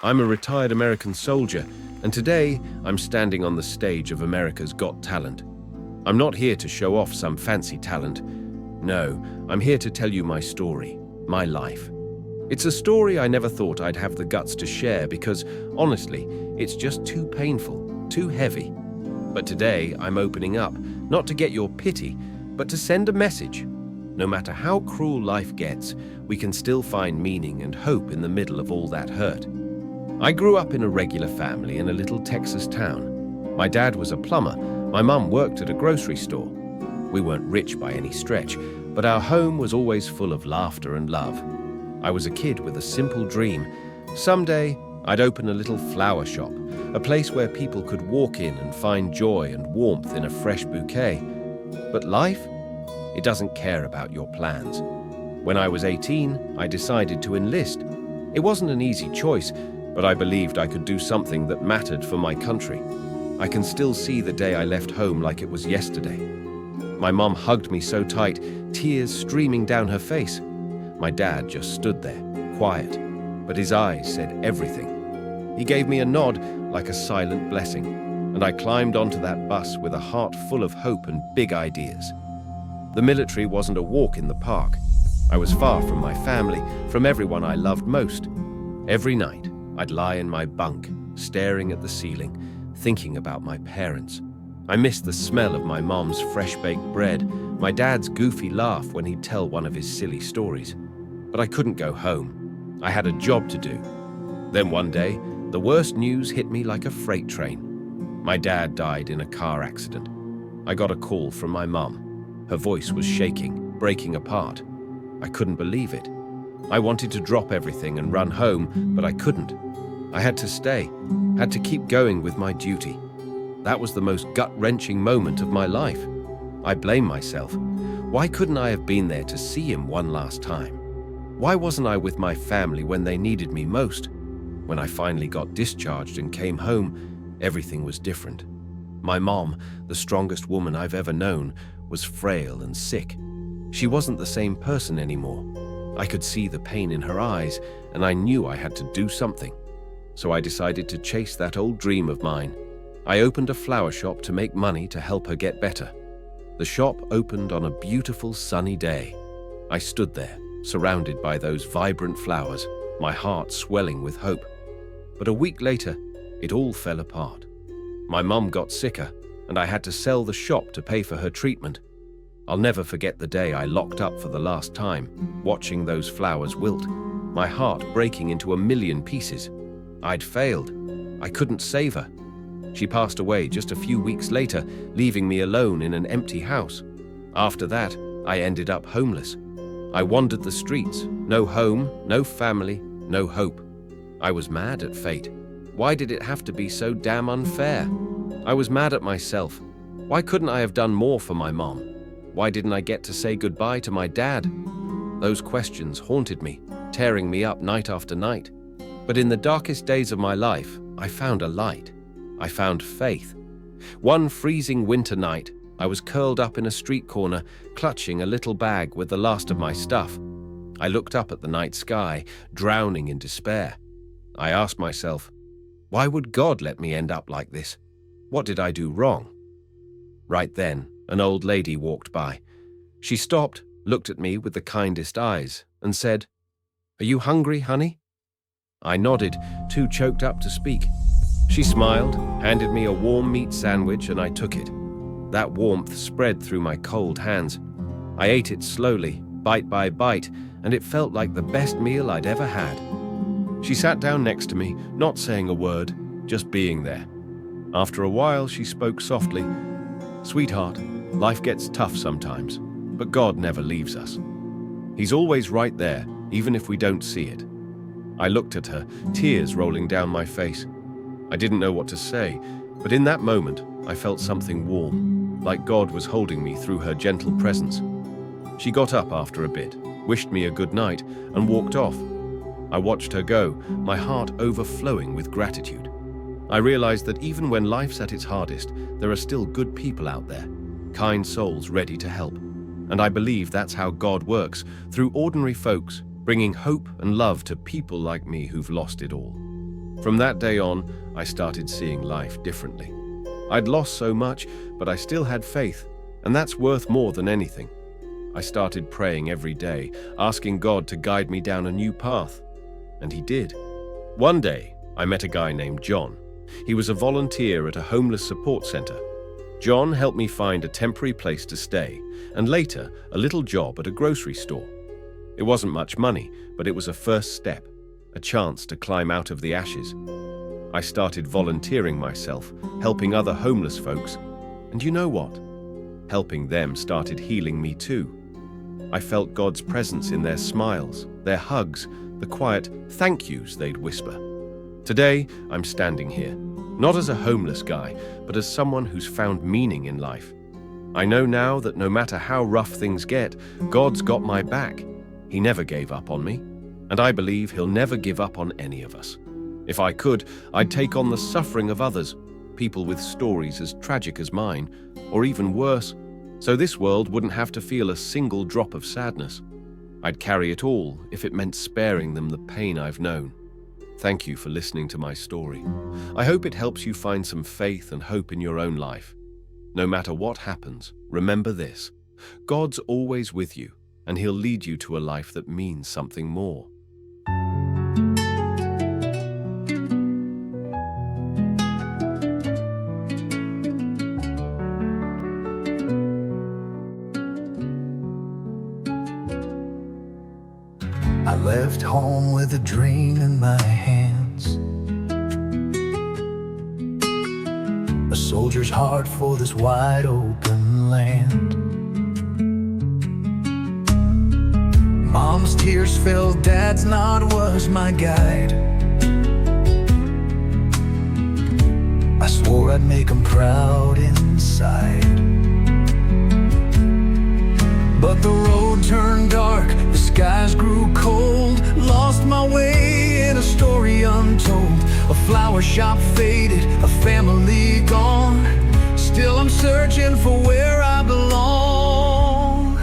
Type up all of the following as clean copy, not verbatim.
I'm a retired American soldier, and today I'm standing on the stage of America's Got Talent. I'm not here to show off some fancy talent. No, I'm here to tell you my story, my life. It's a story I never thought I'd have the guts to share because, honestly, it's just too painful, too heavy. But today I'm opening up, not to get your pity, but to send a message. No matter how cruel life gets, we can still find meaning and hope in the middle of all that hurt. I grew up in a regular family in a little Texas town. My dad was a plumber, my mum worked at a grocery store. We weren't rich by any stretch, but our home was always full of laughter and love. I was a kid with a simple dream. Someday, I'd open a little flower shop, a place where people could walk in and find joy and warmth in a fresh bouquet. But life? It doesn't care about your plans. When I was 18, I decided to enlist. It wasn't an easy choice, but I believed I could do something that mattered for my country. I can still see the day I left home like it was yesterday. My mum hugged me so tight, tears streaming down her face. My dad just stood there, quiet, but his eyes said everything. He gave me a nod like a silent blessing, and I climbed onto that bus with a heart full of hope and big ideas. The military wasn't a walk in the park. I was far from my family, from everyone I loved most. Every night, I'd lie in my bunk, staring at the ceiling, thinking about my parents. I missed the smell of my mom's fresh-baked bread, my dad's goofy laugh when he'd tell one of his silly stories. But I couldn't go home. I had a job to do. Then one day, the worst news hit me like a freight train. My dad died in a car accident. I got a call from my mum. Her voice was shaking, breaking apart. I couldn't believe it. I wanted to drop everything and run home, but I couldn't. I had to stay, had to keep going with my duty. That was the most gut-wrenching moment of my life. I blame myself. Why couldn't I have been there to see him one last time? Why wasn't I with my family when they needed me most? When I finally got discharged and came home, everything was different. My mom, the strongest woman I've ever known, was frail and sick. She wasn't the same person anymore. I could see the pain in her eyes, and I knew I had to do something. So I decided to chase that old dream of mine. I opened a flower shop to make money to help her get better. The shop opened on a beautiful sunny day. I stood there, surrounded by those vibrant flowers, my heart swelling with hope. But a week later, it all fell apart. My mum got sicker, and I had to sell the shop to pay for her treatment. I'll never forget the day I locked up for the last time, watching those flowers wilt, my heart breaking into a million pieces. I'd failed. I couldn't save her. She passed away just a few weeks later, leaving me alone in an empty house. After that, I ended up homeless. I wandered the streets, no home, no family, no hope. I was mad at fate. Why did it have to be so damn unfair? I was mad at myself. Why couldn't I have done more for my mom? Why didn't I get to say goodbye to my dad? Those questions haunted me, tearing me up night after night. But in the darkest days of my life, I found a light. I found faith. One freezing winter night, I was curled up in a street corner, clutching a little bag with the last of my stuff. I looked up at the night sky, drowning in despair. I asked myself, why would God let me end up like this? What did I do wrong? Right then, an old lady walked by. She stopped, looked at me with the kindest eyes, and said, "Are you hungry, honey?" I nodded, too choked up to speak. She smiled, handed me a warm meat sandwich, and I took it. That warmth spread through my cold hands. I ate it slowly, bite by bite, and it felt like the best meal I'd ever had. She sat down next to me, not saying a word, just being there. After a while, she spoke softly. "Sweetheart, life gets tough sometimes, but God never leaves us. He's always right there, even if we don't see it." I looked at her, tears rolling down my face. I didn't know what to say, but in that moment, I felt something warm, like God was holding me through her gentle presence. She got up after a bit, wished me a good night, and walked off. I watched her go, my heart overflowing with gratitude. I realized that even when life's at its hardest, there are still good people out there, kind souls ready to help. And I believe that's how God works, through ordinary folks, bringing hope and love to people like me who've lost it all. From that day on, I started seeing life differently. I'd lost so much, but I still had faith, and that's worth more than anything. I started praying every day, asking God to guide me down a new path, and He did. One day, I met a guy named John. He was a volunteer at a homeless support center. John helped me find a temporary place to stay, and later, a little job at a grocery store. It wasn't much money, but it was a first step, a chance to climb out of the ashes. I started volunteering myself, helping other homeless folks, and you know what? Helping them started healing me too. I felt God's presence in their smiles, their hugs, the quiet thank yous they'd whisper. Today, I'm standing here, not as a homeless guy, but as someone who's found meaning in life. I know now that no matter how rough things get, God's got my back. He never gave up on me, and I believe He'll never give up on any of us. If I could, I'd take on the suffering of others, people with stories as tragic as mine, or even worse, so this world wouldn't have to feel a single drop of sadness. I'd carry it all if it meant sparing them the pain I've known. Thank you for listening to my story. I hope it helps you find some faith and hope in your own life. No matter what happens, remember this: God's always with you, and He'll lead you to a life that means something more. I left home with a dream in my hands, a soldier's heart for this wide open land. Mom's tears fell, Dad's nod was my guide. I swore I'd make him proud inside. But the road turned dark, the skies grew cold. Lost my way in a story untold. A flower shop faded, a family gone. Still I'm searching for where I belong.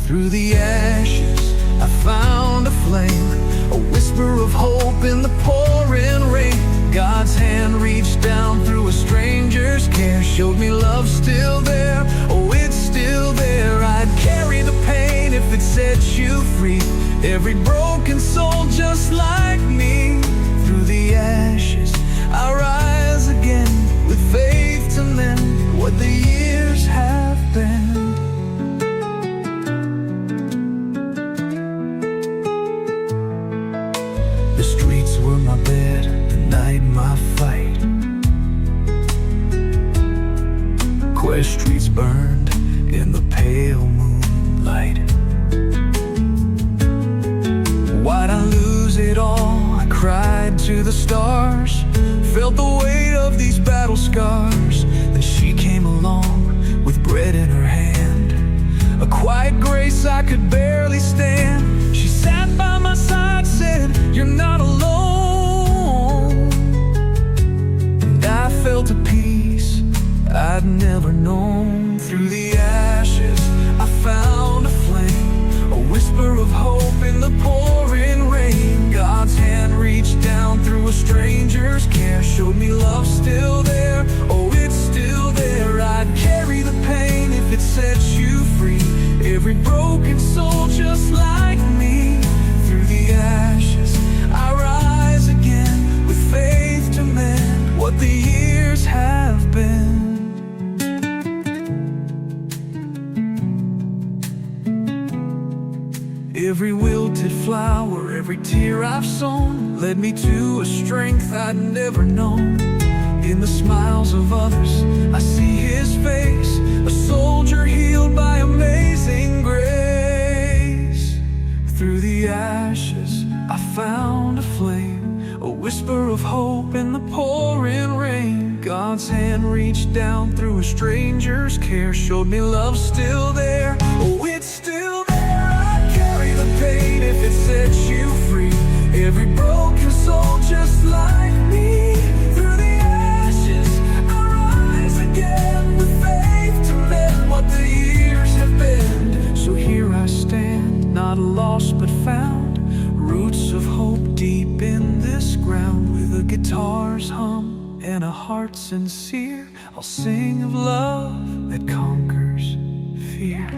Through the ashes I found a flame, a whisper of hope in the pouring rain. God's hand reached down through a stranger's care, showed me love still there, oh it's still there. I'd carry the pain if it set you free, every broken soul just like me. Through the ashes I rise again, with faith to mend what the years have been. The streets were my bed, the night my fight. Quest streets burned in the pale moonlight. Why'd I lose it all? I cried to the stars, felt the weight of these battle scars. Then she came along with bread in her hand, a quiet grace I could barely stand. She sat by my side, said, "You're not alone." And I felt a peace I'd never known. Through the ashes I found a flame, a whisper of hope in the pouring rain. God's hand reached down through a stranger's care, showed me love still there, oh it's still there. I'd carry the pain if it sets you free, every broken soul just like me. Through the ashes I rise again, with faith to mend what the years have been. Every wilted flower, every tear I've sown, led me to a strength I'd never known. In the smiles of others, I see His face, a soldier healed by amazing grace. Through the ashes, I found a flame, a whisper of hope in the pouring rain. God's hand reached down through a stranger's care, showed me love still there, oh it's still there. The pain if it sets you free, every broken soul just like me. Through the ashes I rise again, with faith to mend what the years have been. So here I stand, not lost but found, roots of hope deep in this ground. With a guitar guitars hum and a heart sincere, I'll sing of love that conquers fear.